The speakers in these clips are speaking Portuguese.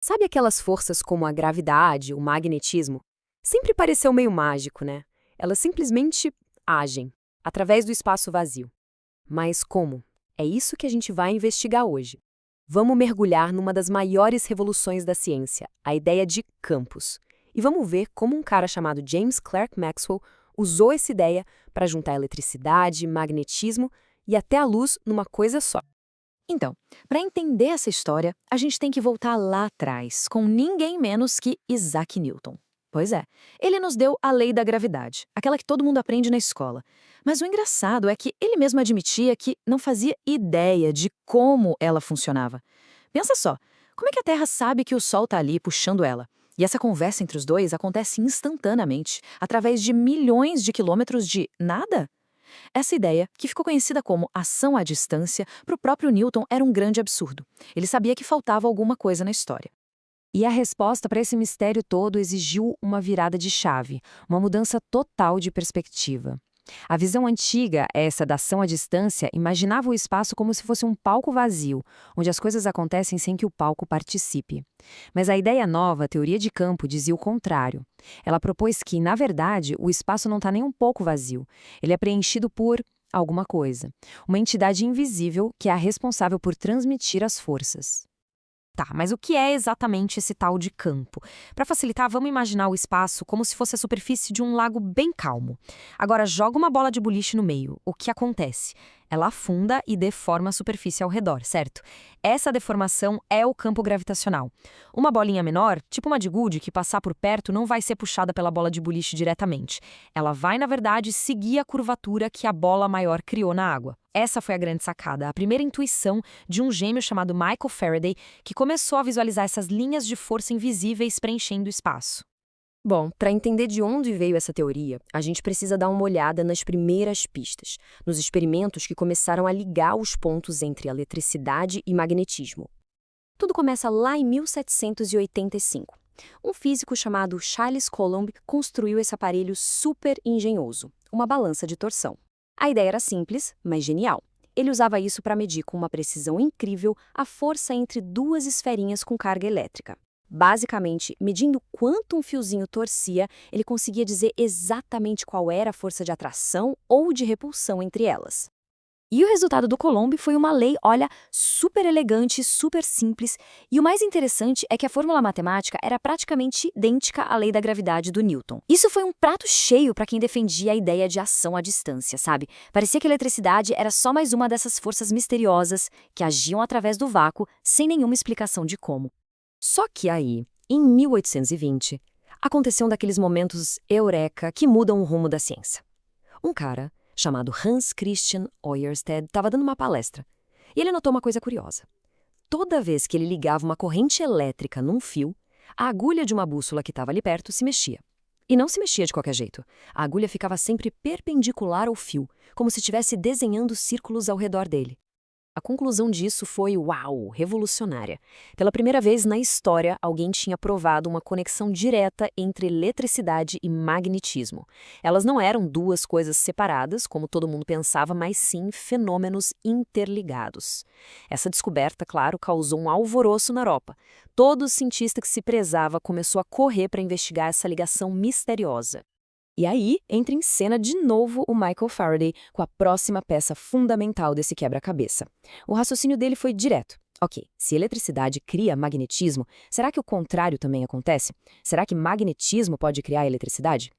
Sabe aquelas forças como a gravidade, o magnetismo? Sempre pareceu meio mágico, né? Elas simplesmente agem, através do espaço vazio. Mas como? É isso que a gente vai investigar hoje. Vamos mergulhar numa das maiores revoluções da ciência, a ideia de campos. E vamos ver como um cara chamado James Clerk Maxwell usou essa ideia para juntar eletricidade, magnetismo e até a luz numa coisa só. Então, para entender essa história, a gente tem que voltar lá atrás, com ninguém menos que Isaac Newton. Pois é, ele nos deu a lei da gravidade, aquela que todo mundo aprende na escola. Mas o engraçado é que ele mesmo admitia que não fazia ideia de como ela funcionava. Pensa só, como é que a Terra sabe que o Sol está ali puxando ela? E essa conversa entre os dois acontece instantaneamente, através de milhões de quilômetros de nada? Essa ideia, que ficou conhecida como ação à distância, para o próprio Newton era um grande absurdo. Ele sabia que faltava alguma coisa na história. E a resposta para esse mistério todo exigiu uma virada de chave, uma mudança total de perspectiva. A visão antiga, essa da ação à distância, imaginava o espaço como se fosse um palco vazio, onde as coisas acontecem sem que o palco participe. Mas a ideia nova, a teoria de campo, dizia o contrário. Ela propôs que, na verdade, o espaço não está nem um pouco vazio. Ele é preenchido por alguma coisa. Uma entidade invisível que é a responsável por transmitir as forças. Tá, mas o que é exatamente esse tal de campo? Para facilitar, vamos imaginar o espaço como se fosse a superfície de um lago bem calmo. Agora, joga uma bola de boliche no meio. O que acontece? Ela afunda e deforma a superfície ao redor, certo? Essa deformação é o campo gravitacional. Uma bolinha menor, tipo uma de gude, que passar por perto não vai ser puxada pela bola de boliche diretamente. Ela vai, na verdade, seguir a curvatura que a bola maior criou na água. Essa foi a grande sacada, a primeira intuição de um gêmeo chamado Michael Faraday, que começou a visualizar essas linhas de força invisíveis preenchendo o espaço. Bom, para entender de onde veio essa teoria, a gente precisa dar uma olhada nas primeiras pistas, nos experimentos que começaram a ligar os pontos entre eletricidade e magnetismo. Tudo começa lá em 1785. Um físico chamado Charles Coulomb construiu esse aparelho super engenhoso, uma balança de torção. A ideia era simples, mas genial. Ele usava isso para medir com uma precisão incrível a força entre duas esferinhas com carga elétrica. Basicamente, medindo quanto um fiozinho torcia, ele conseguia dizer exatamente qual era a força de atração ou de repulsão entre elas. E o resultado do Coulomb foi uma lei, olha, super elegante, super simples, e o mais interessante é que a fórmula matemática era praticamente idêntica à lei da gravidade do Newton. Isso foi um prato cheio para quem defendia a ideia de ação à distância, sabe? Parecia que a eletricidade era só mais uma dessas forças misteriosas que agiam através do vácuo sem nenhuma explicação de como. Só que aí, em 1820, aconteceu um daqueles momentos eureka que mudam o rumo da ciência. Um cara chamado Hans Christian Øyersted estava dando uma palestra, e ele notou uma coisa curiosa. Toda vez que ele ligava uma corrente elétrica num fio, a agulha de uma bússola que estava ali perto se mexia. E não se mexia de qualquer jeito. A agulha ficava sempre perpendicular ao fio, como se estivesse desenhando círculos ao redor dele. A conclusão disso foi, uau, revolucionária. Pela primeira vez na história, alguém tinha provado uma conexão direta entre eletricidade e magnetismo. Elas não eram duas coisas separadas, como todo mundo pensava, mas sim fenômenos interligados. Essa descoberta, claro, causou um alvoroço na Europa. Todo cientista que se prezava começou a correr para investigar essa ligação misteriosa. E aí, entra em cena de novo o Michael Faraday com a próxima peça fundamental desse quebra-cabeça. O raciocínio dele foi direto. Ok, se eletricidade cria magnetismo, será que o contrário também acontece? Será que magnetismo pode criar eletricidade?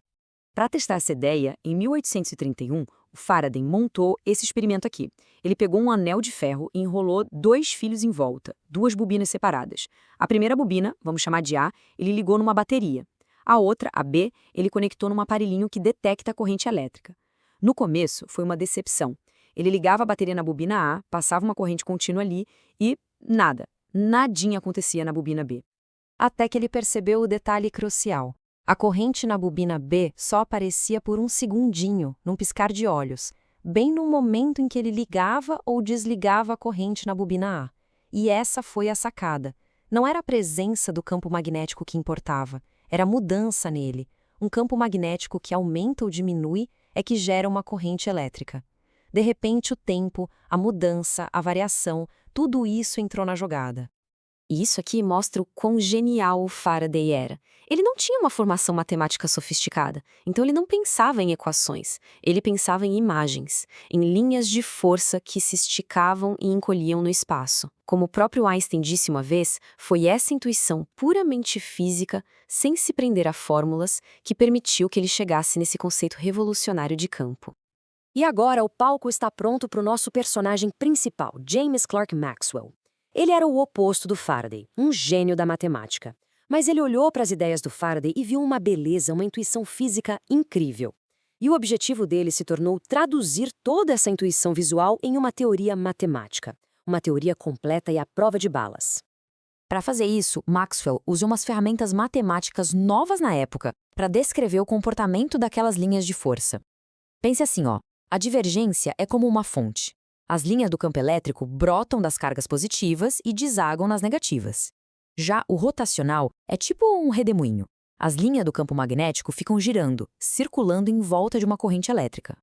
Para testar essa ideia, em 1831, o Faraday montou esse experimento aqui. Ele pegou um anel de ferro e enrolou dois fios em volta, duas bobinas separadas. A primeira bobina, vamos chamar de A, ele ligou numa bateria. A outra, a B, ele conectou num aparelhinho que detecta a corrente elétrica. No começo, foi uma decepção. Ele ligava a bateria na bobina A, passava uma corrente contínua ali e nada, nadinha acontecia na bobina B. Até que ele percebeu o detalhe crucial. A corrente na bobina B só aparecia por um segundinho, num piscar de olhos, bem no momento em que ele ligava ou desligava a corrente na bobina A. E essa foi a sacada. Não era a presença do campo magnético que importava. Era a mudança nele. Um campo magnético que aumenta ou diminui é que gera uma corrente elétrica. De repente, o tempo, a mudança, a variação, tudo isso entrou na jogada. E isso aqui mostra o quão genial o Faraday era. Ele não tinha uma formação matemática sofisticada, então ele não pensava em equações. Ele pensava em imagens, em linhas de força que se esticavam e encolhiam no espaço. Como o próprio Einstein disse uma vez, foi essa intuição puramente física, sem se prender a fórmulas, que permitiu que ele chegasse nesse conceito revolucionário de campo. E agora o palco está pronto para o nosso personagem principal, James Clerk Maxwell. Ele era o oposto do Faraday, um gênio da matemática. Mas ele olhou para as ideias do Faraday e viu uma beleza, uma intuição física incrível. E o objetivo dele se tornou traduzir toda essa intuição visual em uma teoria matemática. Uma teoria completa e à prova de balas. Para fazer isso, Maxwell usou umas ferramentas matemáticas novas na época para descrever o comportamento daquelas linhas de força. Pense assim, a divergência é como uma fonte. As linhas do campo elétrico brotam das cargas positivas e desagam nas negativas. Já o rotacional é tipo um redemoinho. As linhas do campo magnético ficam girando, circulando em volta de uma corrente elétrica.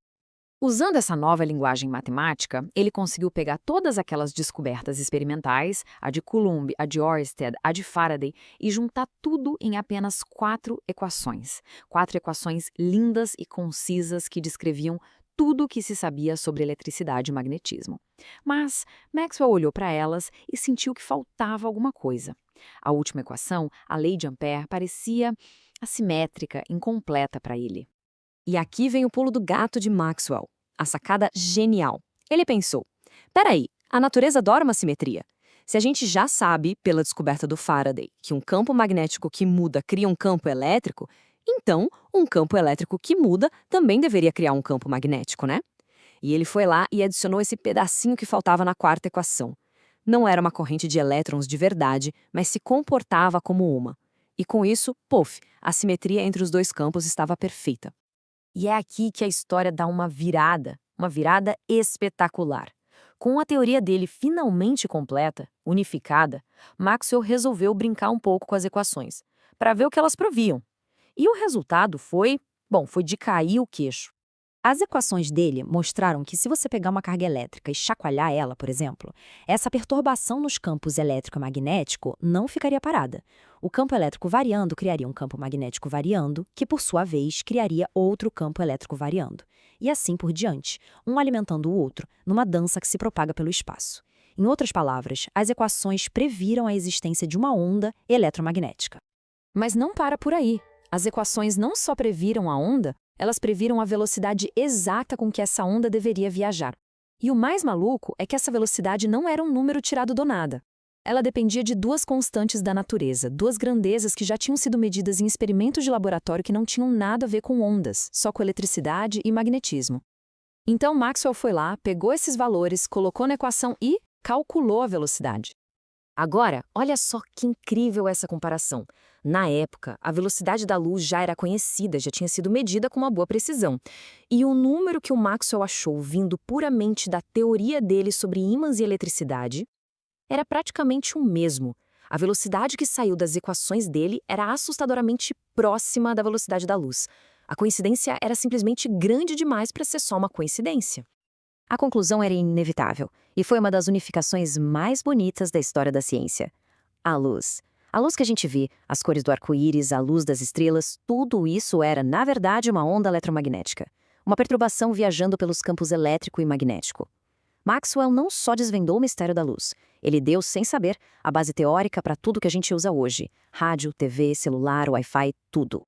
Usando essa nova linguagem matemática, ele conseguiu pegar todas aquelas descobertas experimentais, a de Coulomb, a de Ørsted, a de Faraday, e juntar tudo em apenas 4 equações. 4 equações lindas e concisas que descreviam tudo o que se sabia sobre eletricidade e magnetismo. Mas Maxwell olhou para elas e sentiu que faltava alguma coisa. A última equação, a lei de Ampère, parecia assimétrica, incompleta para ele. E aqui vem o pulo do gato de Maxwell, a sacada genial. Ele pensou, peraí, a natureza adora uma simetria. Se a gente já sabe, pela descoberta do Faraday, que um campo magnético que muda cria um campo elétrico, então um campo elétrico que muda também deveria criar um campo magnético, né? E ele foi lá e adicionou esse pedacinho que faltava na 4ª equação. Não era uma corrente de elétrons de verdade, mas se comportava como uma. E com isso, puf, a simetria entre os 2 campos estava perfeita. E é aqui que a história dá uma virada espetacular. Com a teoria dele finalmente completa, unificada, Maxwell resolveu brincar um pouco com as equações, para ver o que elas proviam. E o resultado foi de cair o queixo. As equações dele mostraram que se você pegar uma carga elétrica e chacoalhar ela, por exemplo, essa perturbação nos campos elétrico e magnético não ficaria parada. O campo elétrico variando criaria um campo magnético variando, que por sua vez criaria outro campo elétrico variando. E assim por diante, um alimentando o outro, numa dança que se propaga pelo espaço. Em outras palavras, as equações previram a existência de uma onda eletromagnética. Mas não para por aí. As equações não só previram a onda, elas previram a velocidade exata com que essa onda deveria viajar. E o mais maluco é que essa velocidade não era um número tirado do nada. Ela dependia de 2 constantes da natureza, 2 grandezas que já tinham sido medidas em experimentos de laboratório que não tinham nada a ver com ondas, só com eletricidade e magnetismo. Então Maxwell foi lá, pegou esses valores, colocou na equação e calculou a velocidade. Agora, olha só que incrível essa comparação. Na época, a velocidade da luz já era conhecida, já tinha sido medida com uma boa precisão. E o número que o Maxwell achou vindo puramente da teoria dele sobre ímãs e eletricidade era praticamente o mesmo. A velocidade que saiu das equações dele era assustadoramente próxima da velocidade da luz. A coincidência era simplesmente grande demais para ser só uma coincidência. A conclusão era inevitável, e foi uma das unificações mais bonitas da história da ciência. A luz. A luz que a gente vê, as cores do arco-íris, a luz das estrelas, tudo isso era, na verdade, uma onda eletromagnética. Uma perturbação viajando pelos campos elétrico e magnético. Maxwell não só desvendou o mistério da luz, ele deu, sem saber, a base teórica para tudo que a gente usa hoje. Rádio, TV, celular, Wi-Fi, tudo.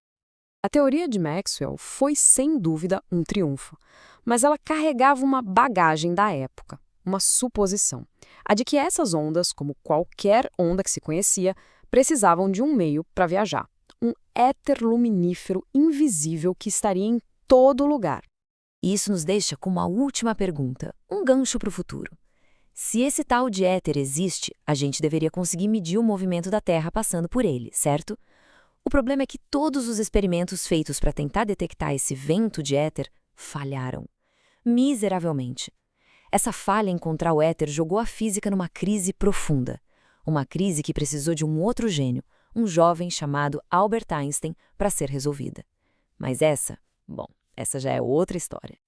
A teoria de Maxwell foi, sem dúvida, um triunfo, mas ela carregava uma bagagem da época, uma suposição, a de que essas ondas, como qualquer onda que se conhecia, precisavam de um meio para viajar, um éter luminífero invisível que estaria em todo lugar. E isso nos deixa com uma última pergunta, um gancho para o futuro. Se esse tal de éter existe, a gente deveria conseguir medir o movimento da Terra passando por ele, certo? O problema é que todos os experimentos feitos para tentar detectar esse vento de éter falharam. Miseravelmente. Essa falha em encontrar o éter jogou a física numa crise profunda. Uma crise que precisou de um outro gênio, um jovem chamado Albert Einstein, para ser resolvida. Mas essa já é outra história.